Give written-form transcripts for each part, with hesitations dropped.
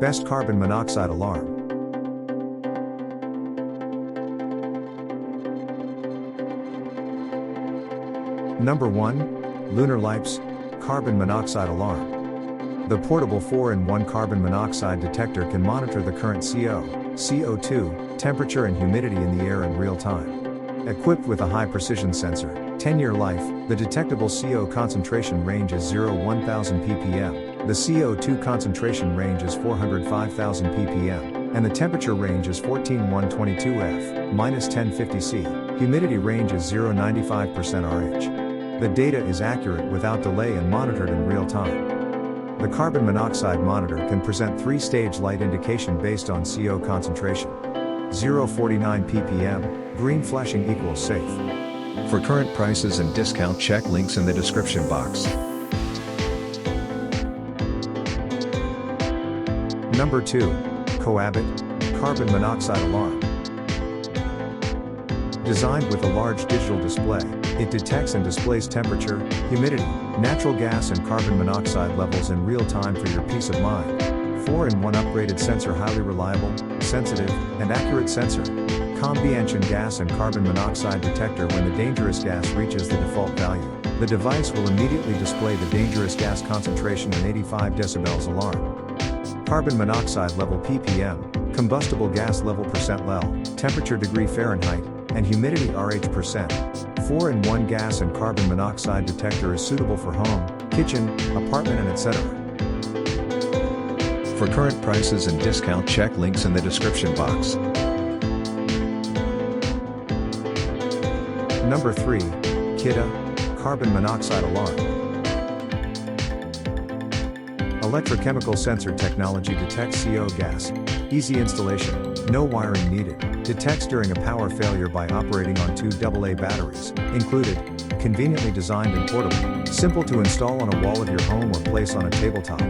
Best carbon monoxide alarm. Number 1. Lunar Life's Carbon Monoxide Alarm. The portable 4-in-1 carbon monoxide detector can monitor the current CO2, temperature and humidity in the air in real time. Equipped with a high-precision sensor, 10-year life, the detectable CO concentration range is 0-1000 ppm, the CO2 concentration range is 405,000 ppm, and the temperature range is 14122 F, -1050 C, humidity range is 0-95% RH. The data is accurate without delay and monitored in real time. The carbon monoxide monitor can present 3-stage light indication based on CO concentration. 0-49 ppm, green flashing equals safe. For current prices and discount, check links in the description box. Number 2. Coabit Carbon Monoxide Alarm. Designed with a large digital display, it detects and displays temperature, humidity, natural gas and carbon monoxide levels in real time for your peace of mind. 4-in-1 upgraded sensor, highly reliable, sensitive, and accurate sensor. Combination gas and carbon monoxide detector. When the dangerous gas reaches the default value, the device will immediately display the dangerous gas concentration and 85 decibels alarm. Carbon monoxide level ppm, combustible gas level %L, temperature degree Fahrenheit, and humidity RH %. 4-in-1 gas and carbon monoxide detector is suitable for home, kitchen, apartment and etc. For current prices and discount, check links in the description box. Number 3. Kidda Carbon Monoxide Alarm. Electrochemical sensor technology detects CO gas. Easy installation, no wiring needed. Detects during a power failure by operating on 2 AA batteries, included. Conveniently designed and portable. Simple to install on a wall of your home or place on a tabletop.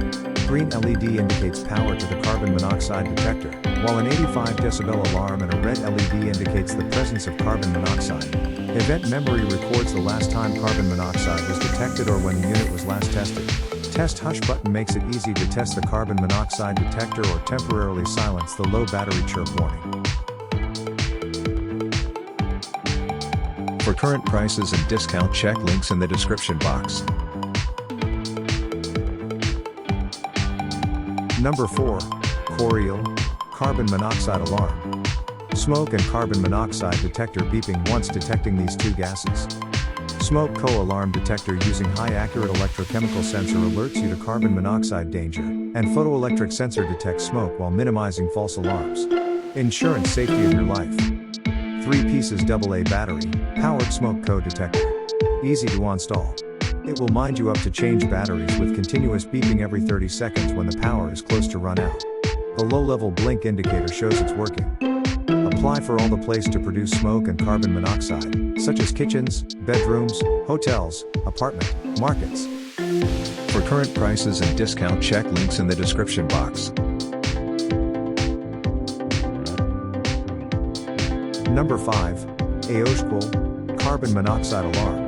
Green LED indicates power to the carbon monoxide detector, while an 85 decibel alarm and a red LED indicates the presence of carbon monoxide. Event memory records the last time carbon monoxide was detected or when the unit was last tested. Test hush button makes it easy to test the carbon monoxide detector or temporarily silence the low battery chirp warning. For current prices and discount, check links in the description box. Number 4. Coriel Carbon Monoxide Alarm. Smoke and carbon monoxide detector beeping once detecting these two gases. Smoke co-alarm detector using high accurate electrochemical sensor alerts you to carbon monoxide danger, and photoelectric sensor detects smoke while minimizing false alarms. Insurance safety of your life. 3 pieces AA battery, powered smoke co-detector. Easy to install. It will mind you up to change batteries with continuous beeping every 30 seconds when the power is close to run out. The low-level blink indicator shows it's working. Apply for all the place to produce smoke and carbon monoxide, such as kitchens, bedrooms, hotels, apartment, markets. For current prices and discount, check links in the description box. Number 5. Aoshkul Carbon Monoxide Alarm.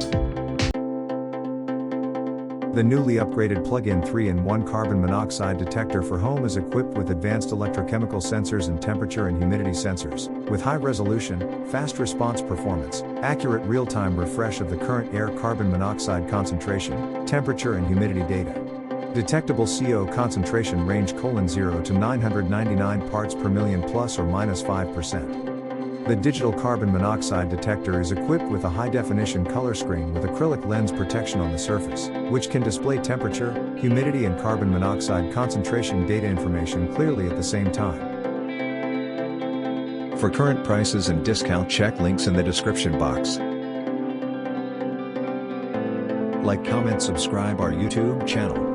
The newly upgraded plug-in 3-in-1 carbon monoxide detector for home is equipped with advanced electrochemical sensors and temperature and humidity sensors, with high resolution, fast response performance, accurate real-time refresh of the current air carbon monoxide concentration, temperature and humidity data. Detectable CO concentration range 0 to 999 parts per million plus or minus 5%. The digital carbon monoxide detector is equipped with a high-definition color screen with acrylic lens protection on the surface, which can display temperature, humidity and carbon monoxide concentration data information clearly at the same time. For current prices and discount, check links in the description box. Like, comment, subscribe our YouTube channel.